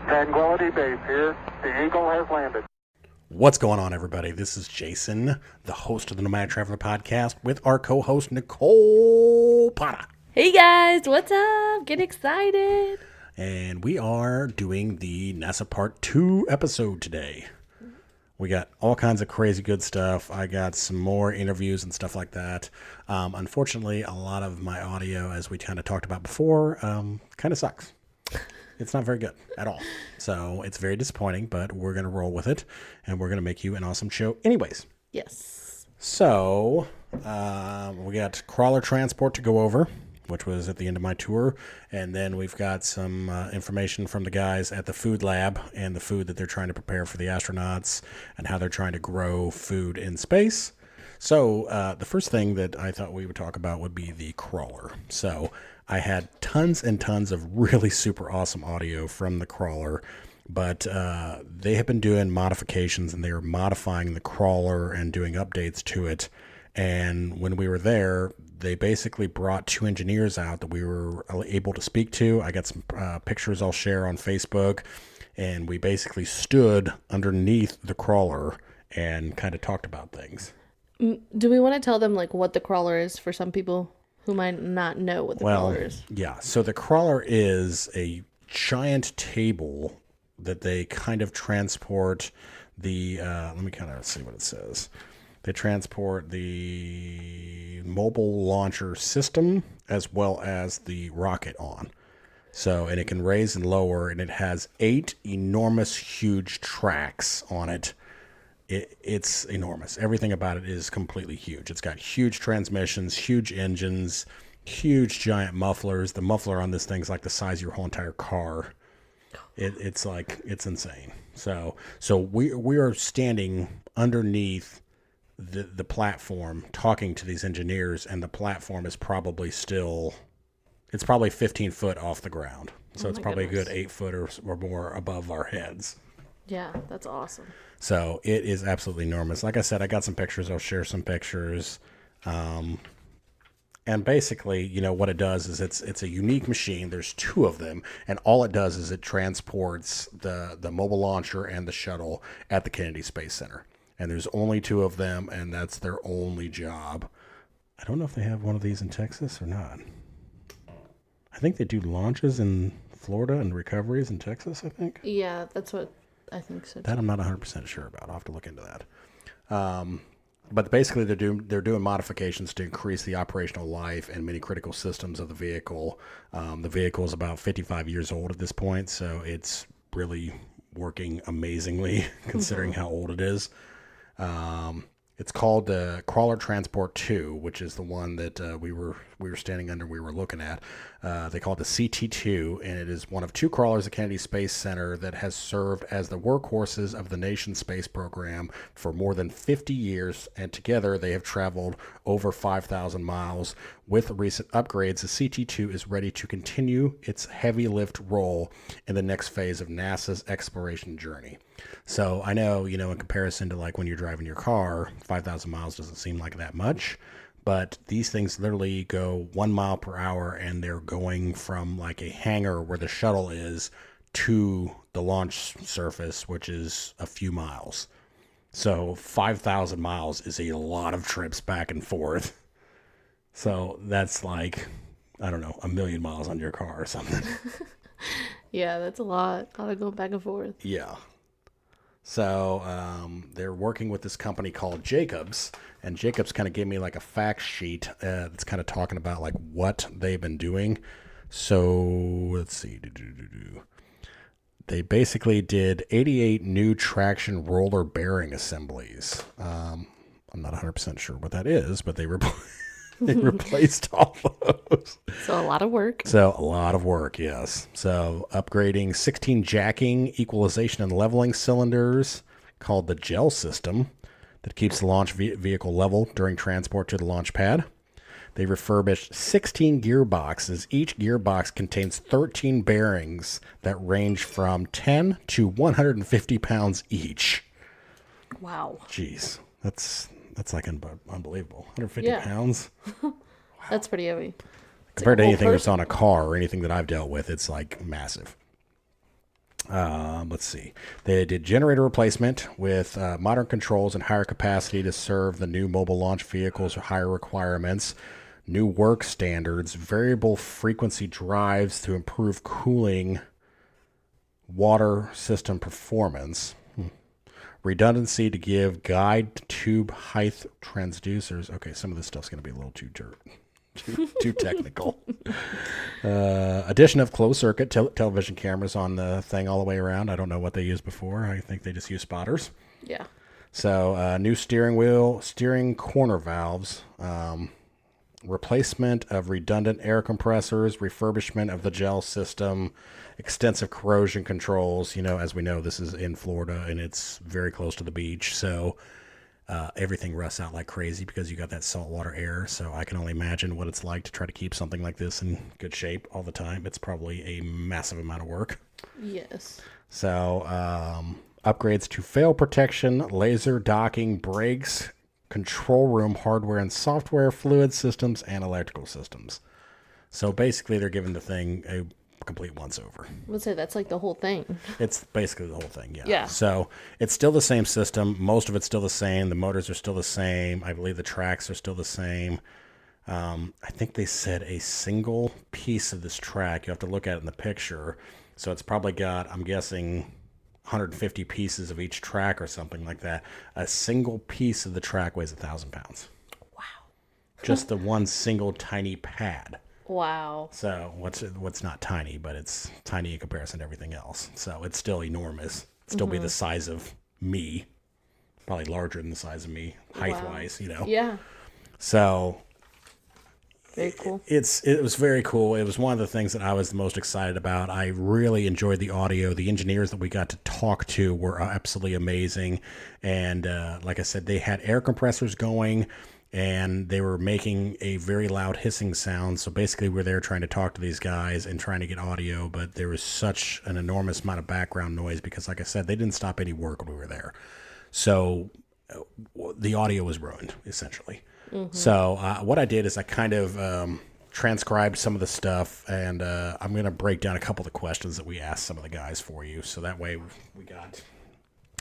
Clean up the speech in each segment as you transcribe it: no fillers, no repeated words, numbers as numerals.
Tranquility Base here. The Eagle has landed. What's going on, everybody? This is Jason, the host of the Nomadic Traveler podcast, with our co-host, Nicole Potter. Hey guys, what's up? Get excited. And we are doing the NASA Part 2 episode today. We got all kinds of crazy good stuff. I got some more interviews and stuff like that. Unfortunately, a lot of my audio, as we kind of talked about before, kind of sucks. It's not very good at all. So it's very disappointing, but we're going to roll with it, and we're going to make you an awesome show anyways. Yes. So we got crawler transport to go over, which was at the end of my tour. And then we've got some information from the guys at the food lab and the food that they're trying to prepare for the astronauts and how they're trying to grow food in space. So the first thing that I thought we would talk about would be the crawler. So I had tons and tons of really super awesome audio from the crawler, but they have been doing modifications, and they are modifying the crawler and doing updates to it. And when we were there, they basically brought two engineers out that we were able to speak to. I got some pictures I'll share on Facebook, and we basically stood underneath the crawler and kind of talked about things. Do we want to tell them like what the crawler is for some people who might not know what the crawler is? Yeah. So the crawler is a giant table that they kind of transport the, let me kind of see what it says. They transport the mobile launcher system as well as the rocket on. So, and it can raise and lower, and it has 8 enormous, huge tracks on it. It's enormous. Everything about it is completely huge. It's got huge transmissions, huge engines, huge giant mufflers. The muffler on this thing's like the size of your whole entire car. It's insane. So we are standing underneath the platform talking to these engineers, and the platform is probably it's probably 15 foot off the ground. So it's probably goodness. A good 8 foot or more above our heads. Yeah, that's awesome. So it is absolutely enormous. Like I said, I got some pictures. I'll share some pictures. And basically, you know, what it does is it's a unique machine. There's 2 of them, and all it does is it transports the mobile launcher and the shuttle at the Kennedy Space Center. And there's only 2 of them, and that's their only job. I don't know if they have one of these in Texas or not. I think they do launches in Florida and recoveries in Texas, I think. Yeah, that's what I think so too. That I'm not 100% sure about. I'll have to look into that. But basically, they're doing modifications to increase the operational life and many critical systems of the vehicle. The vehicle is about 55 years old at this point, so it's really working amazingly considering how old it is. It's called the Crawler Transport 2, which is the one that we were standing under. We were looking at. They call it the CT2, and it is one of 2 crawlers at Kennedy Space Center that has served as the workhorses of the nation's space program for more than 50 years. And together, they have traveled over 5,000 miles. With recent upgrades, the CT2 is ready to continue its heavy lift role in the next phase of NASA's exploration journey. So I know, you know, in comparison to like when you're driving your car, 5,000 miles doesn't seem like that much, but these things literally go 1 mile per hour, and they're going from like a hangar where the shuttle is to the launch surface, which is a few miles. So 5,000 miles is a lot of trips back and forth. So that's like, I don't know, 1,000,000 miles on your car or something. Yeah, that's a lot. A lot of going back and forth. Yeah. So they're working with this company called Jacobs, and Jacobs kind of gave me like a fact sheet that's kind of talking about like what they've been doing. So let's see. They basically did 88 new traction roller bearing assemblies. I'm not 100% sure what that is, but they replaced all those. So a lot of work. Yes. So upgrading 16 jacking, equalization, and leveling cylinders called the gel system that keeps the launch vehicle level during transport to the launch pad. They refurbished 16 gearboxes. Each gearbox contains 13 bearings that range from 10 to 150 pounds each. Wow. Jeez, that's like unbelievable. 150 pounds. Wow. That's pretty heavy. Compared to anything that's on a car or anything that I've dealt with, it's like massive. Let's see. They did generator replacement with modern controls and higher capacity to serve the new mobile launch vehicles with higher requirements, new work standards, variable frequency drives to improve cooling water system performance, redundancy to give guide tube height transducers. Okay, some of this stuff's going to be a little too technical. Addition of closed circuit television cameras on the thing all the way around. I don't know what they used before. I think they just use spotters. Yeah. So new steering corner valves, replacement of redundant air compressors, refurbishment of the gel system, extensive corrosion controls. You know, as we know, this is in Florida and it's very close to the beach. So everything rusts out like crazy because you got that saltwater air. So I can only imagine what it's like to try to keep something like this in good shape all the time. It's probably a massive amount of work. Yes. So upgrades to fail protection, laser docking, brakes, control room hardware and software, fluid systems, and electrical systems. So basically they're giving the thing a complete once over. I would say that's like the whole thing. It's basically the whole thing, yeah. Yeah. So it's still the same system. Most of it's still the same. The motors are still the same. I believe the tracks are still the same. I think they said a single piece of this track, you have to look at it in the picture. So it's probably got, I'm guessing, 150 pieces of each track or something like that. A single piece of the track weighs 1,000 pounds. Wow. Just the one single tiny pad. Wow. So what's not tiny, but it's tiny in comparison to everything else. So it's still enormous. It'd still be the size of me, probably larger than the size of me, height-wise, you know. Yeah. So very cool. It was very cool. It was one of the things that I was the most excited about. I really enjoyed the audio. The engineers that we got to talk to were absolutely amazing. And like I said, they had air compressors going, and they were making a very loud hissing sound. So basically we're there trying to talk to these guys and trying to get audio, but there was such an enormous amount of background noise because, like I said, they didn't stop any work when we were there. So the audio was ruined, essentially. Mm-hmm. So what I did is I kind of transcribed some of the stuff, and I'm going to break down a couple of the questions that we asked some of the guys for you. So that way we got...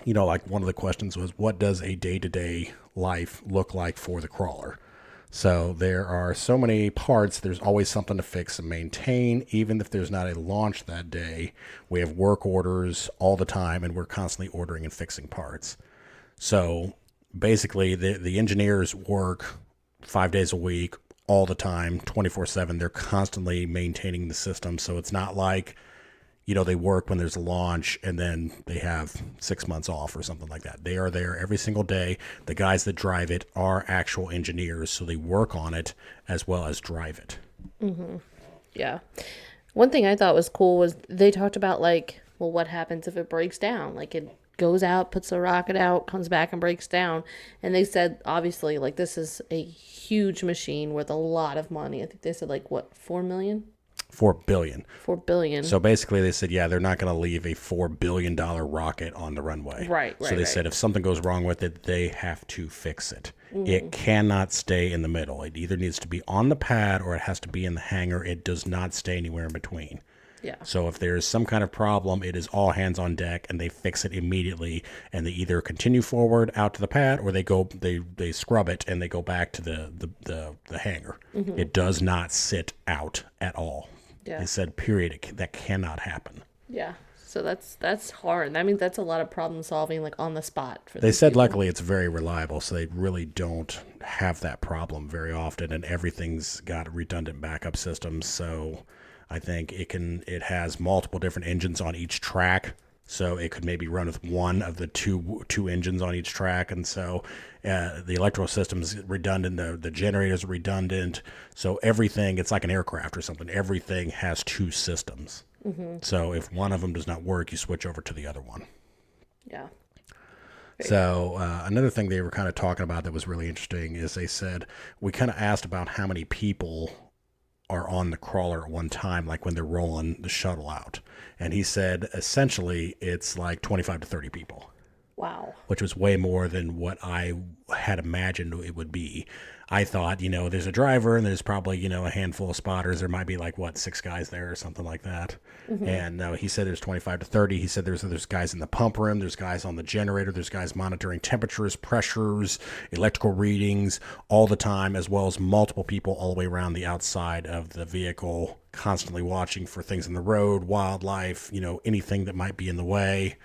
You know, like one of the questions was, what does a day-to-day life look like for the crawler? So there are so many parts. There's always something to fix and maintain. Even if there's not a launch that day, we have work orders all the time, and we're constantly ordering and fixing parts. So basically, the engineers work 5 days a week, all the time, 24/7. They're constantly maintaining the system. So it's not like... You know, they work when there's a launch and then they have 6 months off or something like that. They are there every single day. The guys that drive it are actual engineers, so they work on it as well as drive it. Mm-hmm. Yeah. One thing I thought was cool was they talked about, like, well, what happens if it breaks down? Like, it goes out, puts the rocket out, comes back and breaks down. And they said, obviously, like, this is a huge machine worth a lot of money. I think they said, like, what, $4 million? $4 billion. $4 billion. So basically they said, yeah, they're not going to leave a $4 billion rocket on the runway. Right. So they said if something goes wrong with it, they have to fix it. Mm-hmm. It cannot stay in the middle. It either needs to be on the pad or it has to be in the hangar. It does not stay anywhere in between. Yeah. So if there's some kind of problem, it is all hands on deck, and they fix it immediately, and they either continue forward out to the pad or they scrub it and they go back to the hangar. Mm-hmm. It does not sit out at all. Yeah. They said, period, that cannot happen. Yeah. So that's hard. I mean, that's a lot of problem solving, like on the spot. They said people. Luckily it's very reliable, so they really don't have that problem very often, and everything's got redundant backup systems. So I think it has multiple different engines on each track. So it could maybe run with one of the two engines on each track. And so the electrical system is redundant. The generators are redundant. So everything, it's like an aircraft or something. Everything has two systems. Mm-hmm. So if one of them does not work, you switch over to the other one. Yeah. So another thing they were kind of talking about that was really interesting is they said, we kind of asked about how many people are on the crawler at one time, like when they're rolling the shuttle out. And he said, essentially, it's like 25 to 30 people. Wow. which was way more than what I had imagined it would be. I thought, there's a driver and there's probably, a handful of spotters. There might be 6 guys there or something like that. And no, he said there's 25 to 30. He said there's guys in the pump room, there's guys on the generator, there's guys monitoring temperatures, pressures, electrical readings all the time, as well as multiple people all the way around the outside of the vehicle, constantly watching for things in the road, wildlife, anything that might be in the way.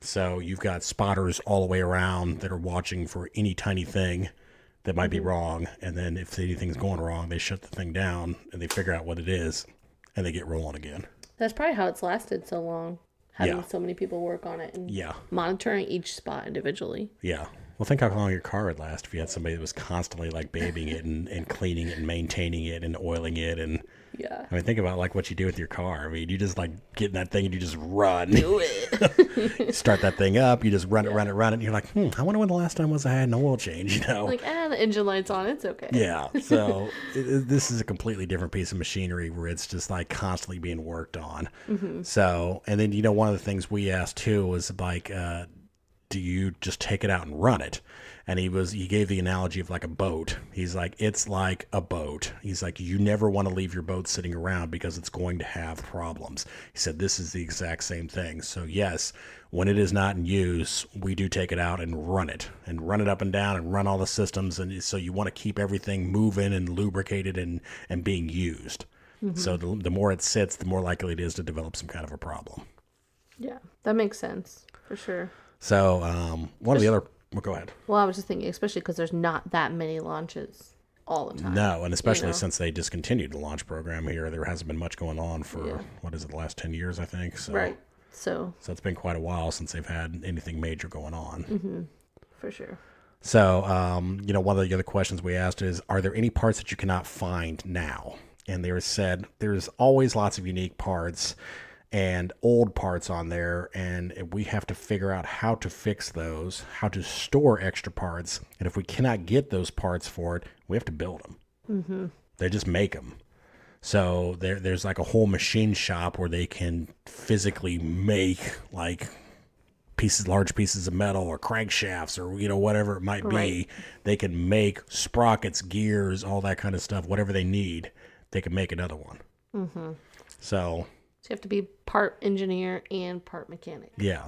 So you've got spotters all the way around that are watching for any tiny thing that might be wrong. And then if anything's going wrong, they shut the thing down and they figure out what it is and they get rolling again. That's probably how it's lasted so long, having Yeah. so many people work on it and Yeah. monitoring each spot individually. Yeah. Well, think how long your car would last if you had somebody that was constantly babying it and cleaning it and maintaining it and oiling it. And Yeah. I mean, think about what you do with your car. I mean, you just get in that thing and you just run. Do it. You start that thing up, you just run it. And you're like, I wonder when the last time was I had an oil change, The engine light's on, it's okay. Yeah. So this is a completely different piece of machinery where it's just constantly being worked on. So, and then, one of the things we asked too was do you just take it out and run it? And he gave the analogy of a boat. He's like, it's like a boat. He's like, you never want to leave your boat sitting around because it's going to have problems. He said, this is the exact same thing. So yes, when it is not in use, we do take it out and run it up and down and run all the systems. And so you want to keep everything moving and lubricated and being used. So the more it sits, the more likely it is to develop some kind of a problem. Yeah, that makes sense for sure. So one of the other... Well, go ahead. Well, I was just thinking, especially because there's not that many launches all the time. No, and especially since they discontinued the launch program here, there hasn't been much going on for, the last 10 years, I think. So, right. So it's been quite a while since they've had anything major going on. for sure. So, one of the other questions we asked is, are there any parts that you cannot find now? And they said there's always lots of unique parts and old parts on there, and we have to figure out how to fix those, how to store extra parts, and if we cannot get those parts for it, we have to build them. They just make them. So there's a whole machine shop where they can physically make large pieces of metal or crankshafts or whatever it might be. Right. They can make sprockets, gears, all that kind of stuff, whatever they need. They can make another one. So you have to be part engineer and part mechanic. Yeah,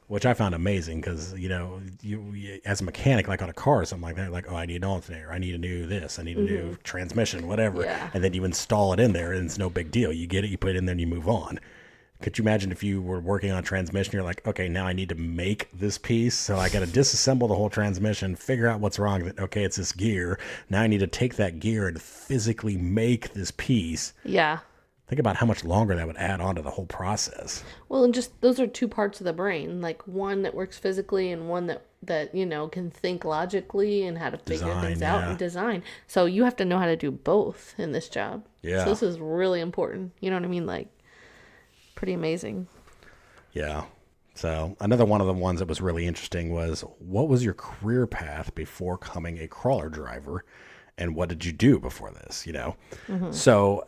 which I found amazing because, you as a mechanic, on a car or something like that, I need an alternator, I need a new this, I need a new transmission, whatever. Yeah. And then you install it in there and it's no big deal. You get it, you put it in there and you move on. Could you imagine if you were working on transmission, you're like, okay, now I need to make this piece. So I got to disassemble the whole transmission, figure out what's wrong. Okay, it's this gear. Now I need to take that gear and physically make this piece. Yeah. Think about how much longer that would add on to the whole process. Well, and just those are two parts of the brain, one that works physically and one that can think logically and how to figure things out and design. So you have to know how to do both in this job. Yeah. So this is really important. You know what I mean? Pretty amazing. Yeah. So another one of the ones that was really interesting was, what was your career path before becoming a crawler driver, and what did you do before this? So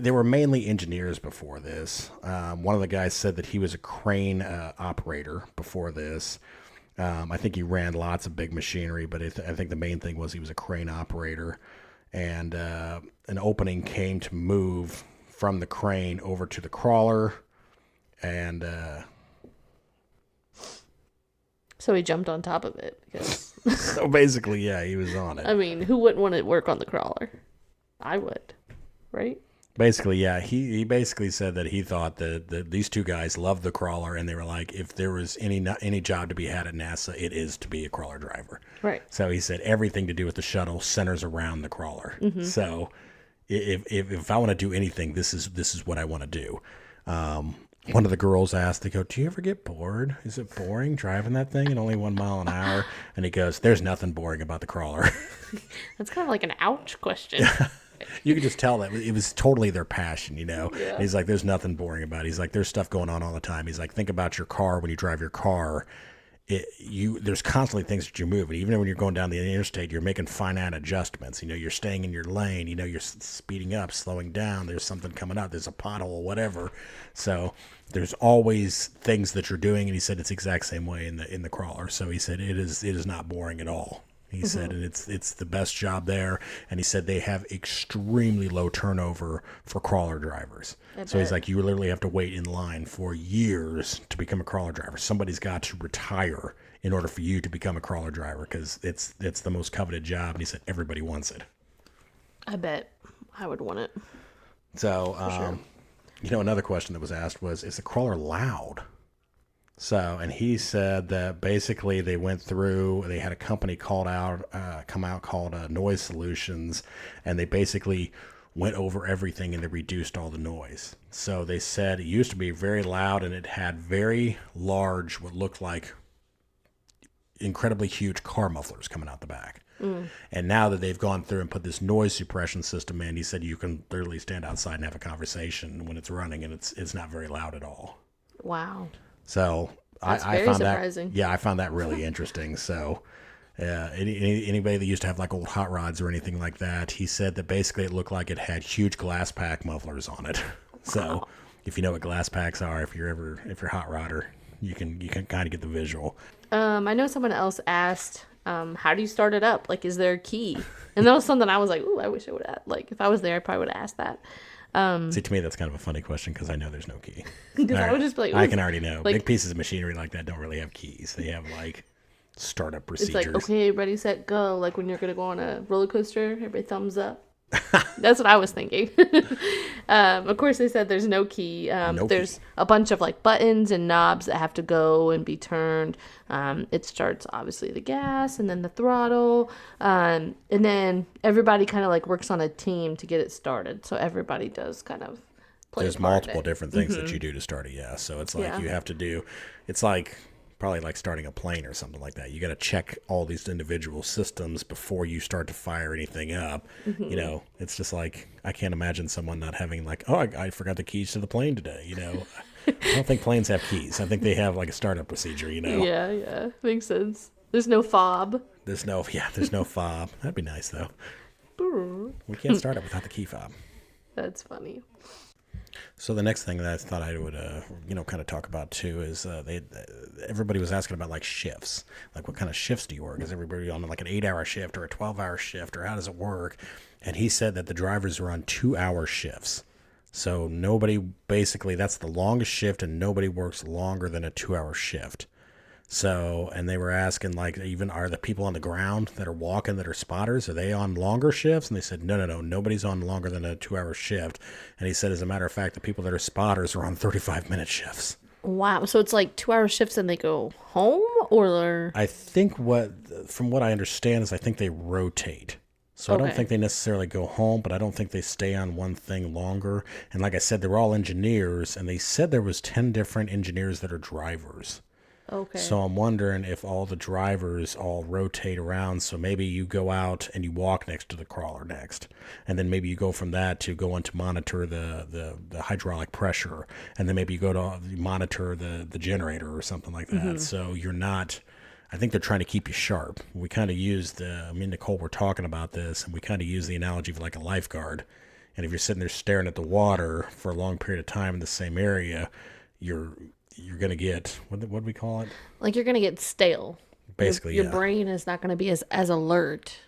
they were mainly engineers before this. One of the guys said that he was a crane operator before this. I think he ran lots of big machinery, but I think the main thing was he was a crane operator. And an opening came to move from the crane over to the crawler. And so he jumped on top of it. Because so basically, yeah, he was on it. I mean, who wouldn't want to work on the crawler? I would. Right? Basically, yeah. He basically said that he thought that these two guys loved the crawler, and they were like, if there was any job to be had at NASA, it is to be a crawler driver. Right. So he said everything to do with the shuttle centers around the crawler. So if I want to do anything, this is what I want to do. One of the girls asked, they go, do you ever get bored? Is it boring driving that thing at only 1 mile an hour? And he goes, there's nothing boring about the crawler. That's kind of like an ouch question. You could just tell that it was totally their passion, Yeah. He's like, there's nothing boring about it. He's like, there's stuff going on all the time. He's like, think about your car when you drive your car. there's constantly things that you move. And even when you're going down the interstate, you're making finite adjustments. You're staying in your lane. You're speeding up, slowing down. There's something coming up. There's a pothole, whatever. So there's always things that you're doing. And he said it's the exact same way in the crawler. So he said it is not boring at all. He said, and it's the best job there. And he said they have extremely low turnover for crawler drivers. So he's like, you literally have to wait in line for years to become a crawler driver. Somebody's got to retire in order for you to become a crawler driver, because it's the most coveted job. And he said everybody wants it. I bet I would want it. So, sure. Another question that was asked was, is the crawler loud? So, and he said that basically they had a company come out called Noise Solutions, and they basically went over everything and they reduced all the noise. So they said it used to be very loud and it had very large, what looked like incredibly huge car mufflers coming out the back. And now that they've gone through and put this noise suppression system in, he said you can literally stand outside and have a conversation when it's running, and it's not very loud at all. Wow. So That's I very found surprising. I found that really interesting. So anybody that used to have like old hot rods or anything like that, he said that basically it looked like it had huge glass pack mufflers on it. So if you know what glass packs are, if you're hot rodder, you can kind of get the visual. I know someone else asked, how do you start it up? Like, is there a key? And that was something I was like, ooh, I wish I would have. Like, if I was there, I probably would have asked that. See, to me, that's kind of a funny question because I know there's no key. Because I would just be like, I can already know. Like, big pieces of machinery like that don't really have keys. They have like startup procedures. it's like, okay, ready, set, go. Like when you're going to go on a roller coaster, everybody thumbs up. That's what I was thinking. Of course, they said there's no key. There's a bunch of like buttons and knobs that have to go and be turned. It starts obviously the gas and then the throttle. And then everybody kind of like works on a team to get it started. So everybody does kind of play There's a part in multiple it. different things that you do to start it. Yeah. So it's like you have to do, it's like probably like starting a plane or something like that. You got to check all these individual systems before you start to fire anything up. It's just like, I can't imagine someone not having like, oh, I forgot the keys to the plane today. I don't think planes have keys. I think they have like a startup procedure, Yeah. Makes sense. There's no fob. There's no fob. That'd be nice though. We can't start it without the key fob. That's funny. So the next thing that I thought I would, kind of talk about too is everybody was asking about like shifts, like what kind of shifts do you work? Is everybody on like an 8-hour shift or a 12-hour shift, or how does it work? And he said that the drivers are on 2-hour shifts. So nobody, basically that's the longest shift, and nobody works longer than a 2-hour shift. So, and they were asking, like, even are the people on the ground that are walking that are spotters, are they on longer shifts? And they said, no, nobody's on longer than a 2-hour shift. And he said, as a matter of fact, the people that are spotters are on 35-minute shifts. Wow. So it's like 2-hour shifts and they go home, or? I think from what I understand is I think they rotate. So I don't think they necessarily go home, but I don't think they stay on one thing longer. And like I said, they're all engineers, and they said there was 10 different engineers that are drivers. Okay. So I'm wondering if all the drivers all rotate around. So maybe you go out and you walk next to the crawler next. And then maybe you go from that to go on to monitor the hydraulic pressure. And then maybe you go to monitor the generator or something like that. Mm-hmm. So you're not, I think they're trying to keep you sharp. We kind of used, me and Nicole were talking about this, and we kind of use the analogy of like a lifeguard. And if you're sitting there staring at the water for a long period of time in the same area, you're going to get, what do we call it? Like you're going to get stale. Basically, your brain is not going to be as alert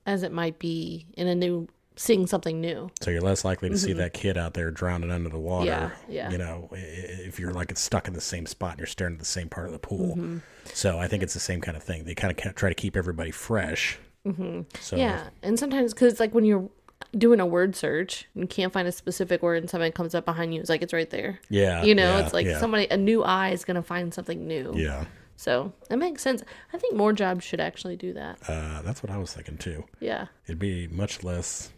as it might be in seeing something new. So you're less likely to see that kid out there drowning under the water. Yeah. If you're like it's stuck in the same spot and you're staring at the same part of the pool. Mm-hmm. So I think it's the same kind of thing. They kind of try to keep everybody fresh. Mm-hmm. So yeah, and sometimes because like when you're doing a word search and can't find a specific word and something comes up behind you, it's like it's right there. Yeah. It's like a new eye is going to find something new. Yeah. So it makes sense. I think more jobs should actually do that. That's what I was thinking too. Yeah. It'd be much less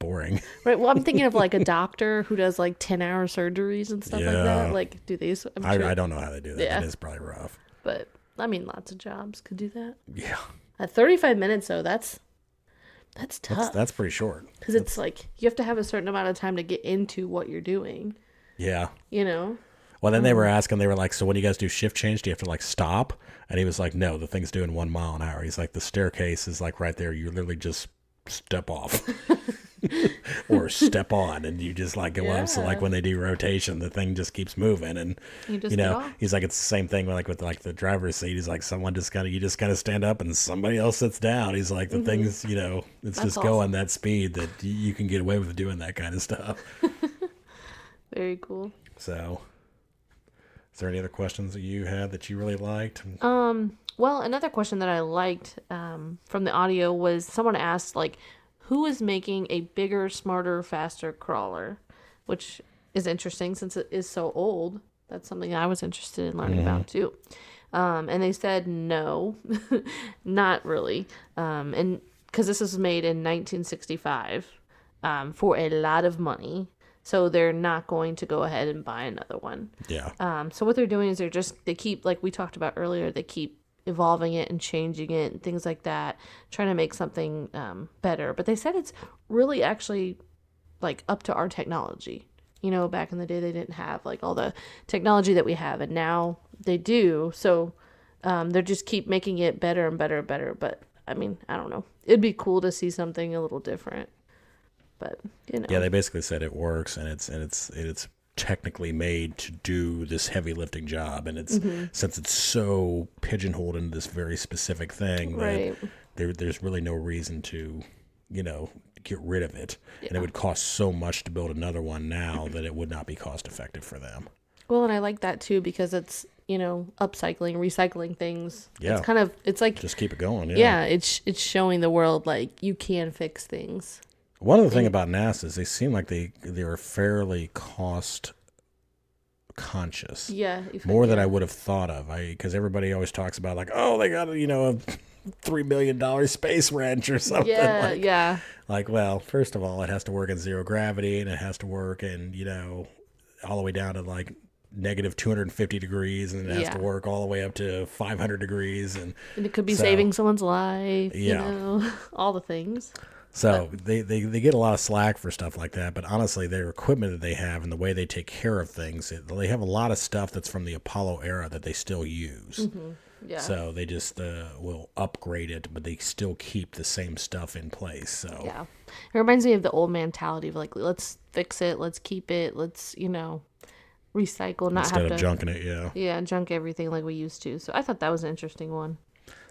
boring. Right. Well, I'm thinking of like a doctor who does like 10-hour surgeries and stuff like that. Like do these? I don't know how they do that. It is probably rough. But I mean, lots of jobs could do that. Yeah. At 35 minutes though, that's tough. That's pretty short. Because it's like you have to have a certain amount of time to get into what you're doing. Yeah. Well, then they were asking, they were like, so when you guys do shift change, do you have to like stop? And he was like, no, the thing's doing 1 mile an hour. He's like, the staircase is like right there. You literally just step off or step on, and you just like go up. So like when they do rotation, the thing just keeps moving. And You just get off. he's like, it's the same thing like with like the driver's seat. He's like, you just gotta stand up and somebody else sits down. He's like, the thing's, it's That's just awesome. going that speed that you can get away with doing that kind of stuff. Very cool. So, is there any other questions that you had that you really liked? Well, another question that I liked from the audio was someone asked, like, who is making a bigger, smarter, faster crawler? Which is interesting since it is so old. That's something I was interested in learning about, too. And they said no, not really. And because this was made in 1965 for a lot of money. So they're not going to go ahead and buy another one. Yeah. So what they're doing is they keep, like we talked about earlier, they keep evolving it and changing it and things like that, trying to make something better. But they said it's really actually like up to our technology. Back in the day, they didn't have like all the technology that we have, and now they do. So they just keep making it better and better and better. But I mean, I don't know. It'd be cool to see something a little different. But Yeah, they basically said it works, and it's technically made to do this heavy lifting job, and it's since it's so pigeonholed into this very specific thing Right. that there's really no reason to get rid of it, and it would cost so much to build another one now that it would not be cost effective for them. Well, and I like that too because it's upcycling, recycling things. Yeah. It's like Just keep it going. yeah, it's showing the world like you can fix things. One other thing about NASA is they seem like they're fairly cost conscious. Yeah, More than I would have thought of. Because everybody always talks about like, oh, they got a $3 million space wrench or something. Yeah, yeah. Like, well, first of all, it has to work in zero gravity, and it has to work in all the way down to like negative 250 degrees, and it has to work all the way up to 500 degrees, and it could be so, saving someone's life. Yeah. All the things. So they get a lot of slack for stuff like that, but honestly, their equipment that they have and the way they take care of things, they have a lot of stuff that's from the Apollo era that they still use. Yeah. So they just will upgrade it, but they still keep the same stuff in place. So Yeah. It reminds me of the old mentality of like, let's fix it, let's keep it, let's, recycle, not instead have of to junking it, yeah. Yeah, junk everything like we used to. So I thought that was an interesting one.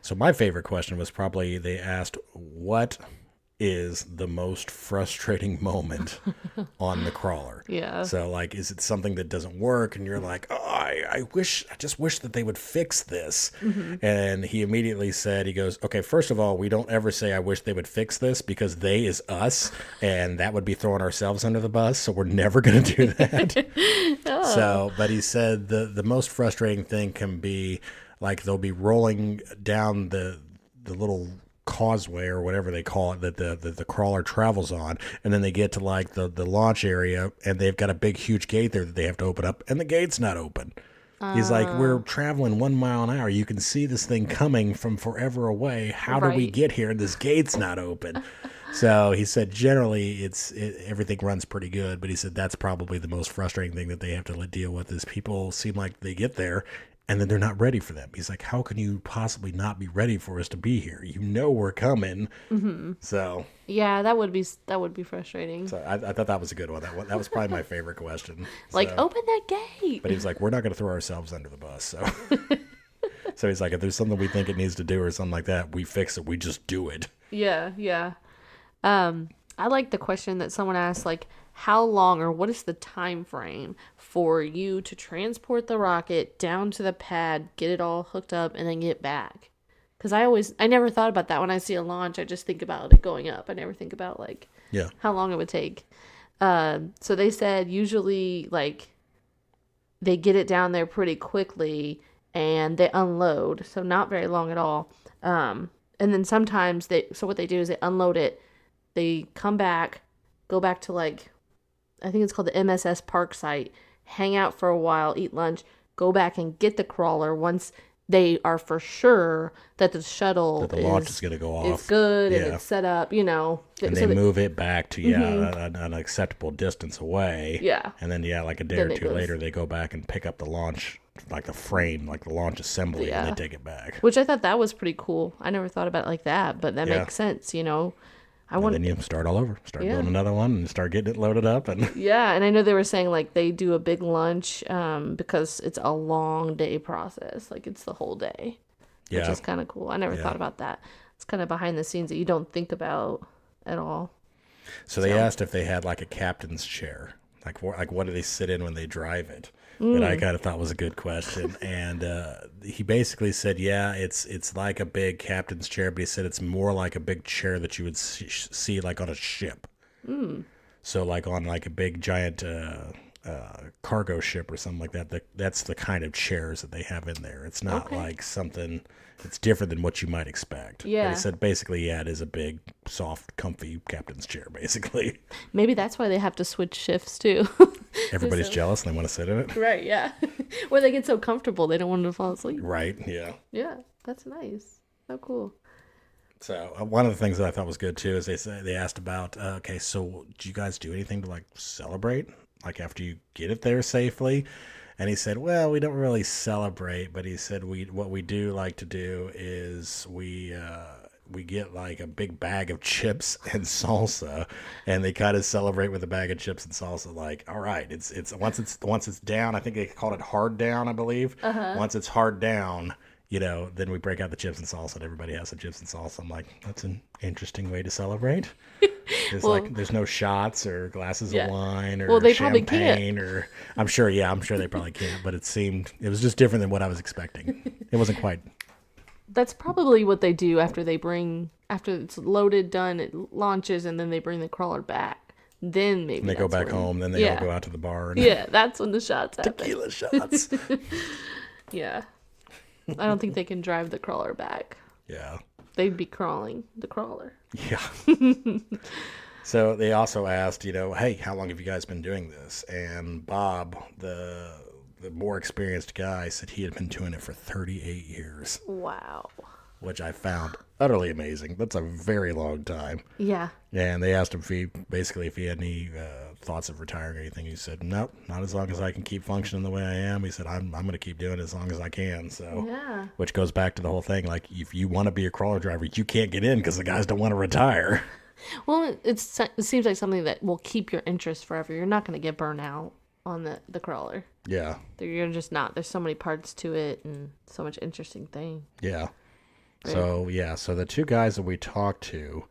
So my favorite question was probably they asked, what is the most frustrating moment on the crawler? Yeah. So like, is it something that doesn't work and you're like, oh, I just wish that they would fix this. And he immediately said, he goes, okay, first of all, we don't ever say I wish they would fix this because they is us, and that would be throwing ourselves under the bus. So we're never going to do that. So, but he said the most frustrating thing can be like they'll be rolling down the little causeway or whatever they call it that the crawler travels on, and then they get to like the launch area, and they've got a big huge gate there that they have to open up, and the gate's not open. He's like, we're traveling 1 mile an hour. You can see this thing coming from forever away. How did we get here? This gate's not open. So he said generally everything runs pretty good, but he said that's probably the most frustrating thing that they have to deal with is people seem like they get there and then they're not ready for them. He's like, how can you possibly not be ready for us to be here? We're coming. So yeah, that would be frustrating. So I thought that was a good one. That was probably my favorite question. Like, so, open that gate. But he was like, we're not going to throw ourselves under the bus. So so he's like, if there's something we think it needs to do or something like that, we fix it. We just do it. Yeah, yeah. I like the question that someone asked, like, how long or what is the time frame for you to transport the rocket down to the pad, get it all hooked up, and then get back? Because I never thought about that. When I see a launch, I just think about it going up. I never think about, like, how long it would take. So they said usually, like, they get it down there pretty quickly, and they unload. So not very long at all. And then sometimes what they do is they unload it. They come back, go back to, like, I think it's called the MSS Park site, hang out for a while, eat lunch, go back and get the crawler once they are for sure that the shuttle That the launch is going to go is off. good and Yeah. it's set up, you know. And they move it back to, an acceptable distance away. Yeah. And then, like a day Then or it two goes- later, they go back and pick up the launch, like the frame, like the launch assembly, and they take it back. Which I thought that was pretty cool. I never thought about it like that, but that Yeah. makes sense, you know. And then you start all over. Start Yeah. building another one and start getting it loaded up. And Yeah, and I know they were saying like they do a big lunch because it's a long day process. Like it's the whole day, which is kind of cool. I never thought about that. It's kind of behind the scenes that you don't think about at all. So they asked if they had like a captain's chair. Like what do they sit in when they drive it? That I kind of thought was a good question. And he basically said, yeah, it's like a big captain's chair, but he said it's more like a big chair that you would see like on a ship. So like on like a big giant cargo ship or something like that. That's the kind of chairs that they have in there. It's not like something. It's different than what you might expect. Yeah. But he said basically, yeah, it is a big, soft, comfy captain's chair, basically. Maybe that's why they have to switch shifts too. Everybody's jealous and they want to sit in it. Right, yeah. Or they get so comfortable they don't want to fall asleep. Right, yeah. Yeah, that's nice. So cool. So one of the things that I thought was good too is they asked about, okay, so do you guys do anything to like celebrate, like after you get it there safely? And he said, well, we don't really celebrate, but he said what we do like to do is we get like a big bag of chips and salsa, and they kind of celebrate with a bag of chips and salsa. Like, all right, it's once it's down. I think they called it hard down, I believe. Once it's hard down, then we break out the chips and salsa, and everybody has the chips and salsa. I'm like, that's an interesting way to celebrate. There's no shots or glasses of wine or they champagne probably can't. or I'm sure they probably can't, but it was just different than what I was expecting. It wasn't quite. That's probably what they do after it's loaded, done, it launches, and then they bring the crawler back. Then maybe They go back home, then they all go out to the bar. And that's when the shots happen. tequila shots. Yeah. I don't think they can drive the crawler back. Yeah. They'd be crawling the crawler. Yeah. So they also asked, hey, how long have you guys been doing this? And Bob, the more experienced guy, said he had been doing it for 38 years. Wow. Which I found utterly amazing. That's a very long time. Yeah. And they asked him if he had any thoughts of retiring or anything. He said, nope, not as long as I can keep functioning the way I am. He said, I'm going to keep doing it as long as I can. So, yeah. Which goes back to the whole thing. Like, if you want to be a crawler driver, you can't get in because the guys don't want to retire. Well, it seems like something that will keep your interest forever. You're not going to get burnt out on the crawler. Yeah. You're just not. There's so many parts to it and so much interesting thing. Yeah. Right. So the two guys that we talked to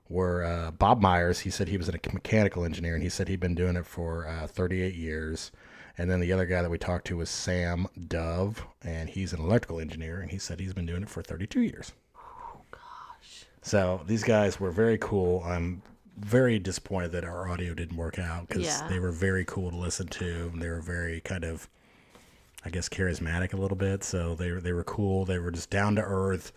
were Bob Myers. He said he was a mechanical engineer, and he said he'd been doing it for 38 years. And then the other guy that we talked to was Sam Dove, and he's an electrical engineer, and he said he's been doing it for 32 years. Oh, gosh. So these guys were very cool. I'm very disappointed that our audio didn't work out because they were very cool to listen to, and they were very kind of, I guess, charismatic a little bit. So they were cool. They were just down to earth,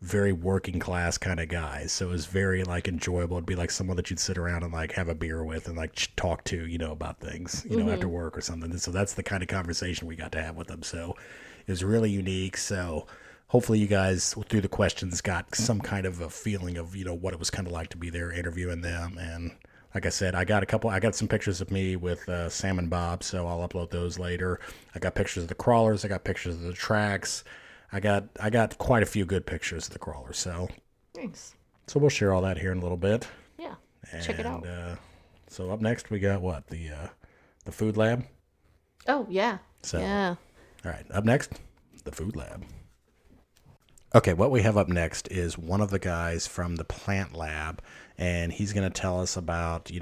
very working class kind of guys. So it was very like enjoyable. It'd be like someone that you'd sit around and like have a beer with and like talk to, about things, after work or something. And so that's the kind of conversation we got to have with them. So it was really unique. So hopefully you guys through the questions got some kind of a feeling of, what it was kind of like to be there interviewing them. And like I said, I got some pictures of me with Sam and Bob. So I'll upload those later. I got pictures of the crawlers. I got pictures of the tracks. I got quite a few good pictures of the crawler, so thanks. So we'll share all that here in a little bit. Yeah, check it out. So up next we got what the food lab. Oh yeah. So yeah. All right, up next the food lab. Okay, what we have up next is one of the guys from the plant lab, and he's going to tell us about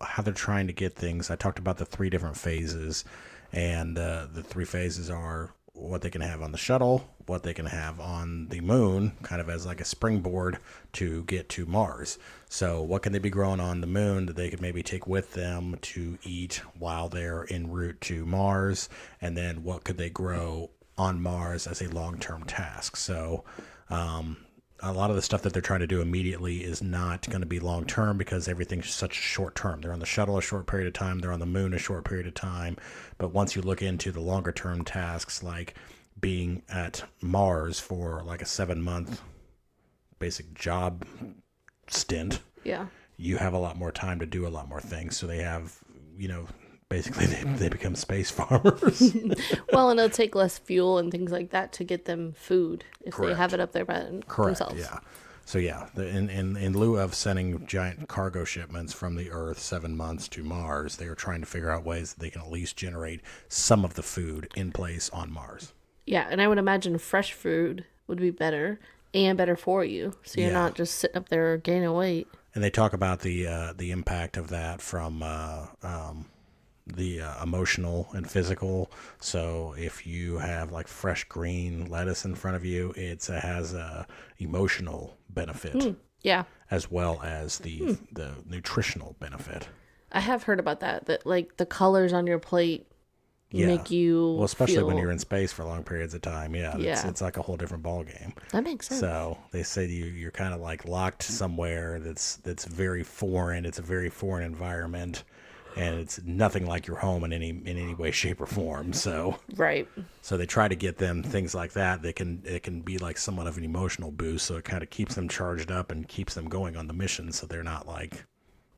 how they're trying to get things. I talked about the 3 different phases, and the 3 phases are what they can have on the shuttle, what they can have on the moon, kind of as like a springboard to get to Mars. So what can they be growing on the moon that they could maybe take with them to eat while they're en route to Mars? And then what could they grow on Mars as a long-term task? So a lot of the stuff that they're trying to do immediately is not going to be long-term because everything's such short-term. They're on the shuttle a short period of time. They're on the moon a short period of time. But once you look into the longer-term tasks like being at Mars for like a 7-month basic job stint, Yeah. you have a lot more time to do a lot more things. So they have, basically they become space farmers. Well, and it'll take less fuel and things like that to get them food if Correct. they have it up there by themselves. Yeah. So yeah, in lieu of sending giant cargo shipments from the Earth 7 months to Mars, they are trying to figure out ways that they can at least generate some of the food in place on Mars. Yeah, and I would imagine fresh food would be better and better for you, so you're not just sitting up there gaining weight. And they talk about the impact of that from the emotional and physical. So if you have like fresh green lettuce in front of you, it has a emotional benefit. Yeah. As well as the nutritional benefit. I have heard about that like the colors on your plate make you well, especially feel... when you're in space for long periods of time. It's like a whole different ball game. That makes sense. So they say you're kind of like locked somewhere that's very foreign. It's a very foreign environment, and it's nothing like your home in any way, shape, or form. So right. So they try to get them things like that. It can be like somewhat of an emotional boost. So it kind of keeps them charged up and keeps them going on the mission. So they're not like,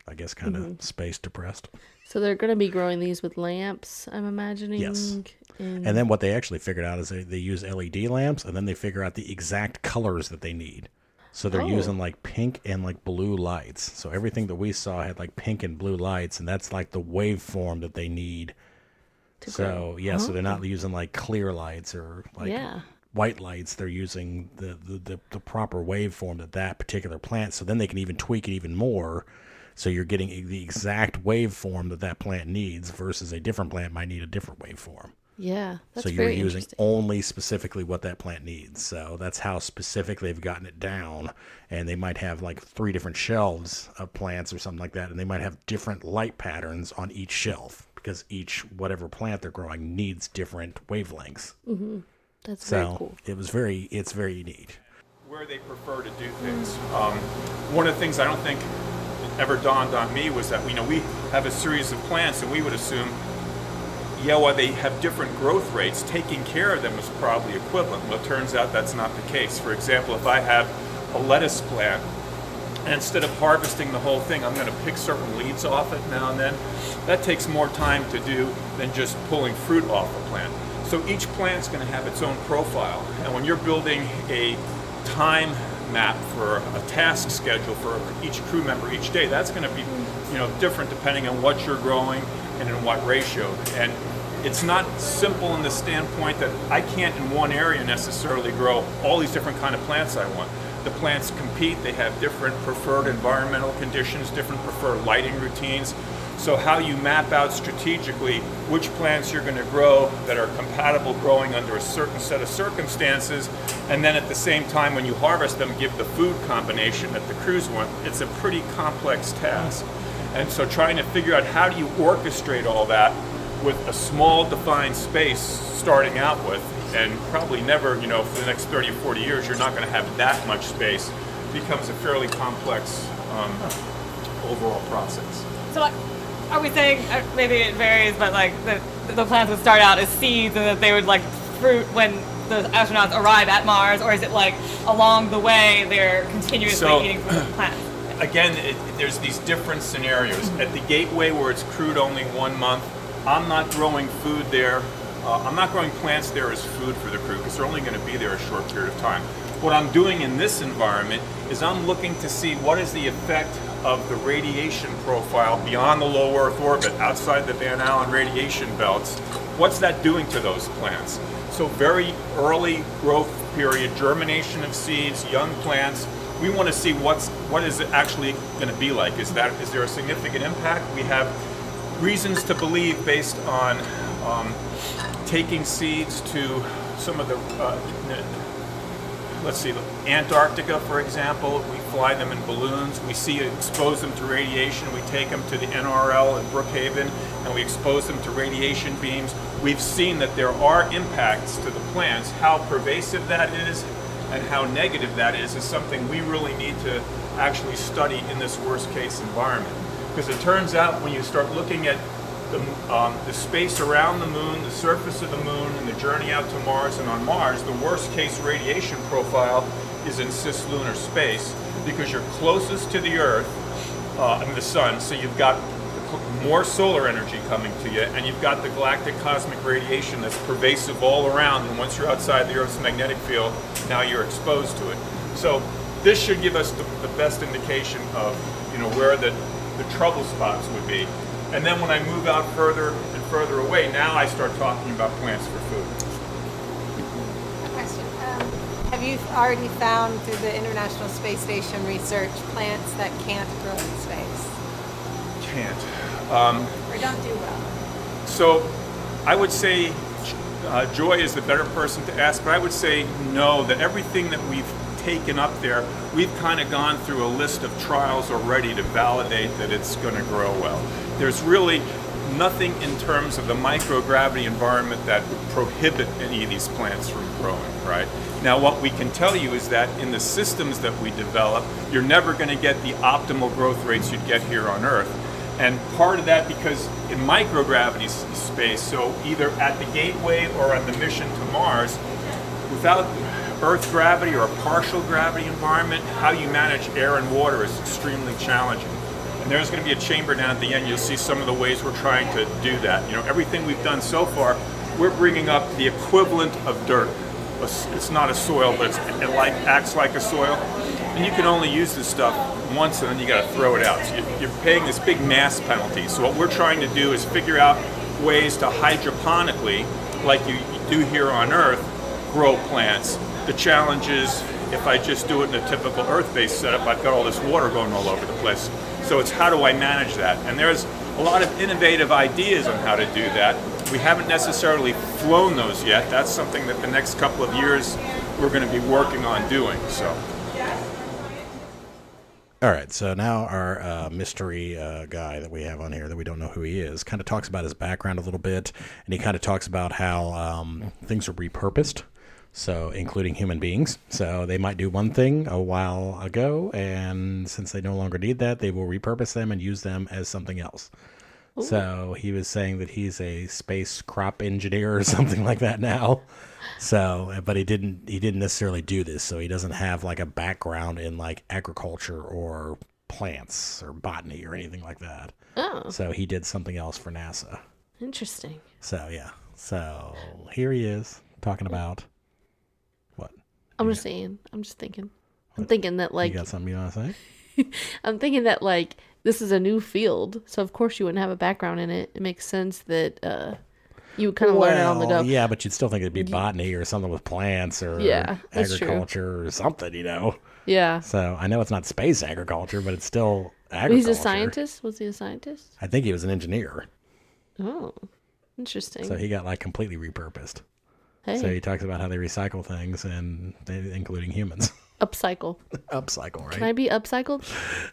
I guess, kind of space depressed. So they're going to be growing these with lamps, I'm imagining. Yes. And then what they actually figured out is they use LED lamps, and then they figure out the exact colors that they need. So they're using like pink and like blue lights. So everything that we saw had like pink and blue lights, and that's like the waveform that they need. So so they're not using like clear lights or like white lights. They're using the proper waveform that particular plant. So then they can even tweak it even more. So you're getting the exact waveform that plant needs versus a different plant might need a different waveform. Yeah, that's so you're very using only specifically what that plant needs. So that's how specific they've gotten it down. And they might have like 3 different shelves of plants or something like that. And they might have different light patterns on each shelf because whatever plant they're growing needs different wavelengths. Mm-hmm. That's very cool. It's very neat. Where they prefer to do things. One of the things I don't think ever dawned on me was that we have a series of plants, and we would assume, while they have different growth rates, taking care of them is probably equivalent. Well, it turns out that's not the case. For example, if I have a lettuce plant, and instead of harvesting the whole thing, I'm going to pick certain leaves off it now and then. That takes more time to do than just pulling fruit off a plant. So each plant's going to have its own profile. And when you're building a time map for a task schedule for each crew member each day, that's going to be different depending on what you're growing and in what ratio. And it's not simple in the standpoint that I can't in one area necessarily grow all these different kind of plants I want. The plants compete, they have different preferred environmental conditions, different preferred lighting routines. So how you map out strategically which plants you're going to grow that are compatible growing under a certain set of circumstances, and then at the same time when you harvest them, give the food combination that the crews want, it's a pretty complex task. And so trying to figure out how do you orchestrate all that with a small defined space starting out with, and probably never, for the next 30 or 40 years, you're not going to have that much space, becomes a fairly complex overall process. So are we saying, maybe it varies, but like the plants would start out as seeds and that they would like fruit when the astronauts arrive at Mars, or is it like along the way they're continuously eating from the plants? Again, there's these different scenarios. At the gateway where it's crewed only 1 month, I'm not growing food there. I'm not growing plants there as food for the crew because they're only going to be there a short period of time. What I'm doing in this environment is I'm looking to see what is the effect of the radiation profile beyond the low Earth orbit, outside the Van Allen radiation belts. What's that doing to those plants? So very early growth period, germination of seeds, young plants. We want to see what is it actually going to be like. Is there a significant impact? We have reasons to believe based on taking seeds to some of the Antarctica, for example. We fly them in balloons. We expose them to radiation. We take them to the NRL in Brookhaven, and we expose them to radiation beams. We've seen that there are impacts to the plants. How pervasive that is and how negative that is something we really need to actually study in this worst case environment. Because it turns out when you start looking at the space around the moon, the surface of the moon, and the journey out to Mars. And on Mars, the worst case radiation profile is in cislunar space because you're closest to the Earth, the sun, so you've got more solar energy coming to you, and you've got the galactic cosmic radiation that's pervasive all around, and once you're outside the Earth's magnetic field, now you're exposed to it. So this should give us the best indication of, where the trouble spots would be. And then when I move out further and further away, now I start talking about plants for food. A question. Have you already found through the International Space Station research plants that can't grow in space? Can't. Or don't do well? So I would say Joy is the better person to ask, but I would say no, that everything that we've taken up there, we've kind of gone through a list of trials already to validate that it's going to grow well. There's really nothing in terms of the microgravity environment that would prohibit any of these plants from growing, right? Now, what we can tell you is that in the systems that we develop, you're never going to get the optimal growth rates you'd get here on Earth. And part of that because in microgravity space, so either at the gateway or on the mission to Mars, without Earth gravity or a partial gravity environment, how you manage air and water is extremely challenging. And there's going to be a chamber down at the end. You'll see some of the ways we're trying to do that. Everything we've done so far, we're bringing up the equivalent of dirt. It's not a soil, but it acts like a soil. And you can only use this stuff once, and then you got to throw it out. So you're paying this big mass penalty. So what we're trying to do is figure out ways to hydroponically, like you do here on Earth, grow plants. The challenge is if I just do it in a typical Earth-based setup, I've got all this water going all over the place. So it's how do I manage that? And there's a lot of innovative ideas on how to do that. We haven't necessarily flown those yet. That's something that the next couple of years we're going to be working on doing. So. All right, so now our mystery guy that we have on here that we don't know who he is kind of talks about his background a little bit, and he kind of talks about how things are repurposed, so including human beings. So they might do one thing a while ago, and since they no longer need that, they will repurpose them and use them as something else. Ooh. So he was saying that he's a space crop engineer or something like that now. So, but he didn't necessarily do this, so he doesn't have like a background in like agriculture or plants or botany or anything like that. Oh. So he did something else for NASA. Interesting. So yeah. So here he is talking about what? I'm just thinking. I'm thinking that like you got something you want to say? I'm thinking that like this is a new field, so of course you wouldn't have a background in it. It makes sense that you would kind of learn it on the go. Yeah, but you'd still think it'd be botany or something with plants or agriculture or something, Yeah. So I know it's not space agriculture, but it's still agriculture. Well, he's a scientist? Was he a scientist? I think he was an engineer. Oh, interesting. So he got like completely repurposed. Hey. So he talks about how they recycle things, and including humans. Upcycle. Upcycle, right? Can I be upcycled?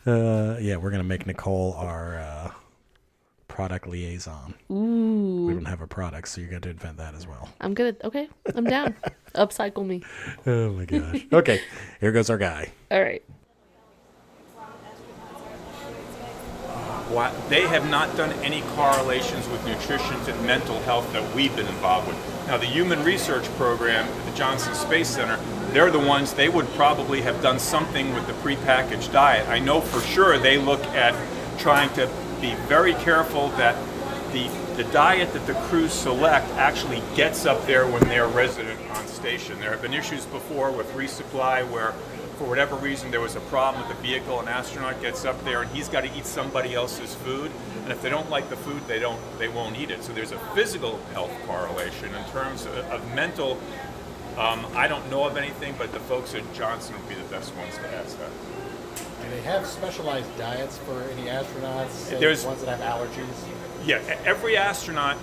Yeah, we're going to make Nicole our product liaison. Ooh. We don't have a product, so you got to invent that as well. I'm good. Okay, I'm down. Upcycle me. Oh my gosh. Okay, here goes our guy. All right. They have not done any correlations with nutrition and mental health that we've been involved with. Now, the Human Research Program at the Johnson Space Center, they're the ones, they would probably have done something with the prepackaged diet. I know for sure they look at trying to be very careful that the diet that the crews select actually gets up there when they're resident on station. There have been issues before with resupply where for whatever reason there was a problem with the vehicle, an astronaut gets up there and he's got to eat somebody else's food, and if they don't like the food they won't eat it. So there's a physical health correlation. In terms of mental, I don't know of anything, but the folks at Johnson would be the best ones to ask that. Do they have specialized diets for any astronauts, say There's ones that have allergies? Yeah, every astronaut,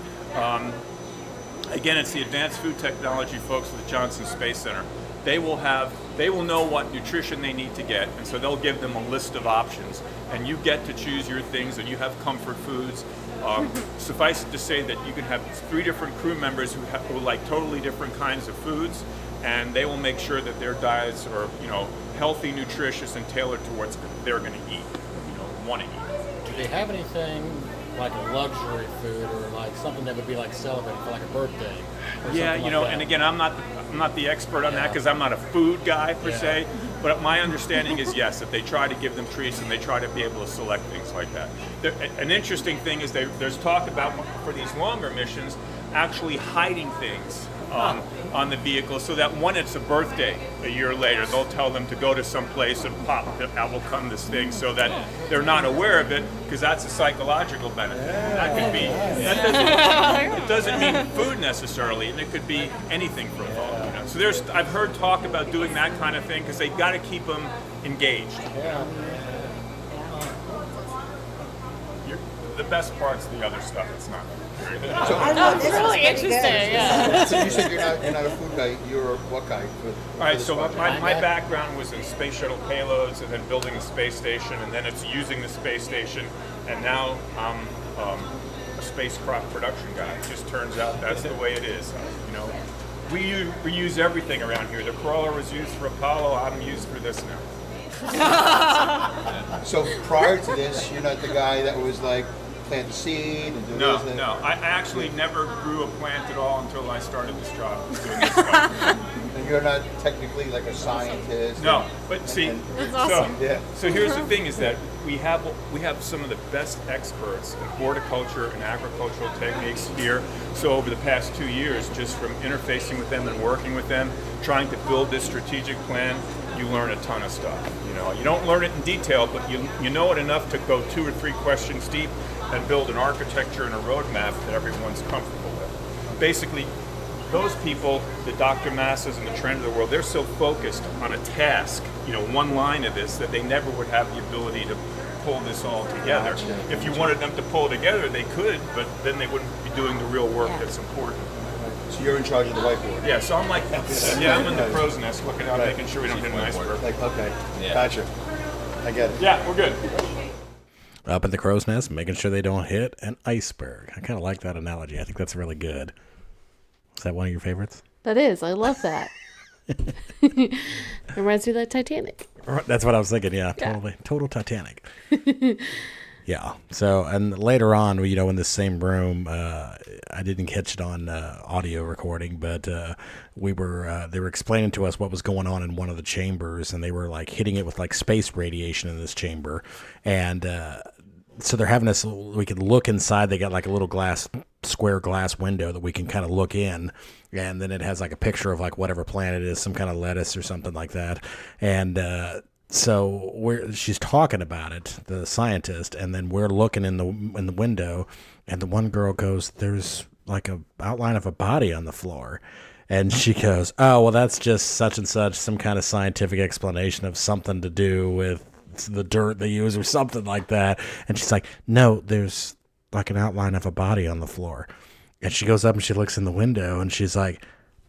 again, it's the advanced food technology folks at the Johnson Space Center. They will know what nutrition they need to get, and so they'll give them a list of options, and you get to choose your things, and you have comfort foods. Suffice it to say that you can have 3 different crew members who like totally different kinds of foods, and they will make sure that their diets are, healthy, nutritious, and tailored to what they're going to eat, want to eat. Do they have anything like a luxury food or like something that would be like celebrated for like a birthday. Or Yeah, something you know, like that. and again, I'm not the expert on that because I'm not a food guy per se. But my understanding is yes, that they try to give them treats and they try to be able to select things like that. An interesting thing is there's talk about for these longer missions actually hiding things on the vehicle so that when it's a birthday a year later, they'll tell them to go to some place and pop, out will come this thing so that they're not aware of it because that's a psychological benefit. That could be, it doesn't mean food necessarily, and it could be anything for a dog. You know? So I've heard talk about doing that kind of thing because they got to keep them engaged. The best part's the other stuff. It's not. It's really interesting. Yeah. So you said you're not a food guy. You're what guy? All right, so my background was in space shuttle payloads and then building a space station, and then it's using the space station, and now I'm a spacecraft production guy. It just turns out that's the way it is. You know, we use everything around here. The crawler was used for Apollo. I'm used for this now. So prior to this, you're not the guy that was like plant the seed and do this. No. I actually never grew a plant at all until I started this job doing this stuff. And you're not technically like a scientist. No, but see, awesome. so here's the thing: is that we have some of the best experts in horticulture and agricultural techniques here. So over the past 2 years, just from interfacing with them and working with them, trying to build this strategic plan, you learn a ton of stuff. You know, you don't learn it in detail, but you know it enough to go 2 or 3 questions deep and build an architecture and a roadmap that everyone's comfortable with. Basically, those people, the Dr. Massas and the Trend of the world, they're so focused on a task, you know, one line of this, that they never would have the ability to pull this all together. If you wanted them to pull it together, they could, but then they wouldn't be doing the real work that's important. So you're in charge of the whiteboard. Yeah, so I'm like, I'm in the crow's nest looking out, making sure we don't hit an iceberg. Like, okay, gotcha. I get it. Yeah, we're good. Up in the crow's nest, making sure they don't hit an iceberg. I kind of like that analogy. I think that's really good. Is that one of your favorites? That is. I love that. It reminds me of that Titanic. That's what I was thinking. Yeah, totally. Total Titanic. Yeah. So, and later on, you know, in the same room, I didn't catch it on audio recording, but they were explaining to us what was going on in one of the chambers, and they were like hitting it with like space radiation in this chamber, and so they're having us. We could look inside. They got like a little square glass window that we can kind of look in, and then it has like a picture of like whatever planet it is, some kind of lettuce or something like that, and. So she's talking about it, the scientist, and then we're looking in the window, and the one girl goes, "There's like a outline of a body on the floor," and she goes, "Oh, well, that's just such and such, some kind of scientific explanation of something to do with the dirt they use or something like that." And she's like, "No, there's like an outline of a body on the floor," and she goes up and she looks in the window, and she's like,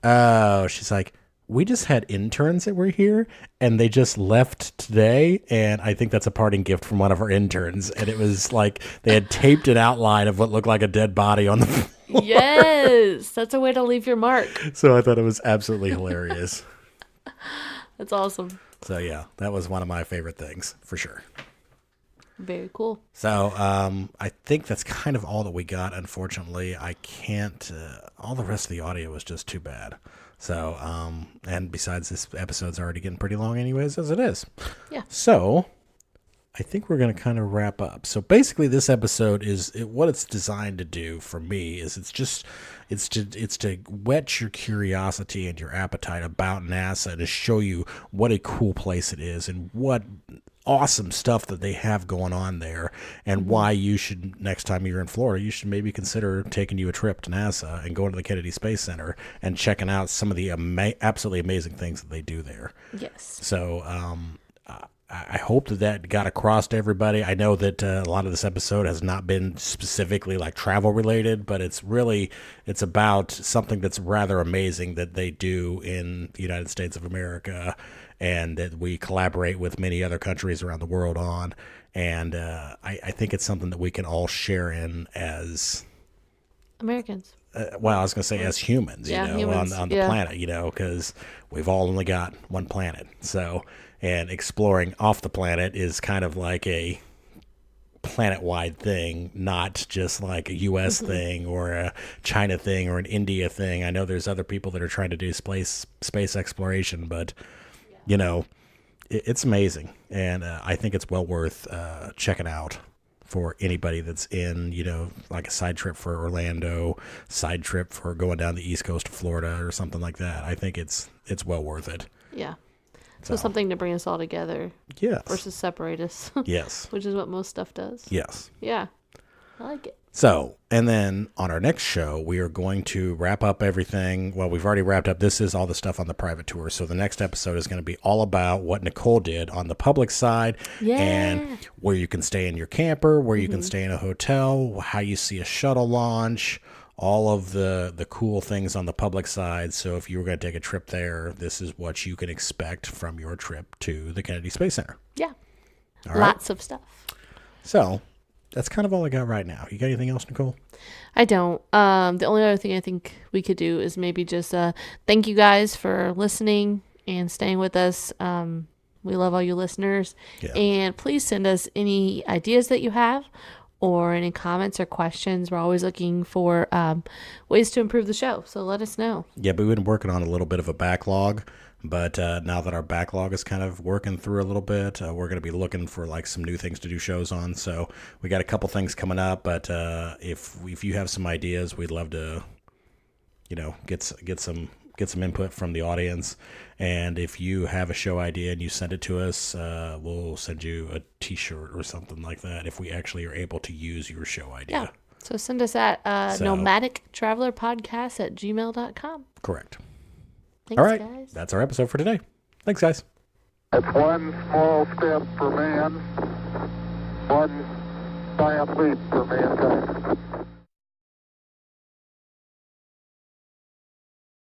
"Oh," she's like. We just had interns that were here, and they just left today, and I think that's a parting gift from one of our interns. And it was like they had taped an outline of what looked like a dead body on the floor. Yes, that's a way to leave your mark. So I thought it was absolutely hilarious. That's awesome. So yeah, that was one of my favorite things, for sure. Very cool. So I think that's kind of all that we got. Unfortunately, I can't. All the rest of the audio was just too bad. So, and besides, this episode's already getting pretty long anyways, as it is. Yeah. So, I think we're going to kind of wrap up. So, basically, this episode what it's designed to do for me is it's to whet your curiosity and your appetite about NASA, to show you what a cool place it is and what awesome stuff that they have going on there, and why you should, next time you're in Florida, you should maybe consider taking you a trip to NASA and going to the Kennedy Space Center and checking out some of the absolutely amazing things that they do there. Yes. So I hope that got across to everybody. I know that a lot of this episode has not been specifically like travel related, but it's about something that's rather amazing that they do in the United States of America, and that we collaborate with many other countries around the world on. And I think it's something that we can all share in as Americans. I was going to say as humans, humans. on the planet, because we've all only got one planet. So, and exploring off the planet is kind of like a planet-wide thing, not just like a U.S. thing or a China thing or an India thing. I know there's other people that are trying to do space exploration, but you know, it's amazing, and I think it's well worth checking out for anybody that's in, you know, like a side trip for Orlando, side trip for going down the east coast of Florida or something like that. I think it's well worth it. Yeah. So something to bring us all together. Yes. Versus separate us. Yes. Which is what most stuff does. Yes. Yeah. I like it. So, and then on our next show, we are going to wrap up everything. Well, we've already wrapped up. This is all the stuff on the private tour. So the next episode is going to be all about what Nicole did on the public side and where you can stay in your camper, where you can stay in a hotel, how you see a shuttle launch, all of the cool things on the public side. So if you were going to take a trip there, this is what you can expect from your trip to the Kennedy Space Center. Yeah. All right? Lots of stuff. So that's kind of all I got right now. You got anything else, Nicole? I don't. The only other thing I think we could do is maybe just thank you guys for listening and staying with us. We love all you listeners. Yeah. And please send us any ideas that you have or any comments or questions. We're always looking for ways to improve the show. So let us know. Yeah, but we've been working on a little bit of a backlog. But now that our backlog is kind of working through a little bit, we're going to be looking for like some new things to do shows on. So we got a couple things coming up. But if you have some ideas, we'd love to, you know, get some input from the audience. And if you have a show idea and you send it to us, we'll send you a T-shirt or something like that if we actually are able to use your show idea. Yeah. So send us at nomadictravelerpodcast@gmail.com. Correct. Thanks, all right, guys. That's our episode for today. Thanks, guys. That's one small step for man, one giant leap for mankind.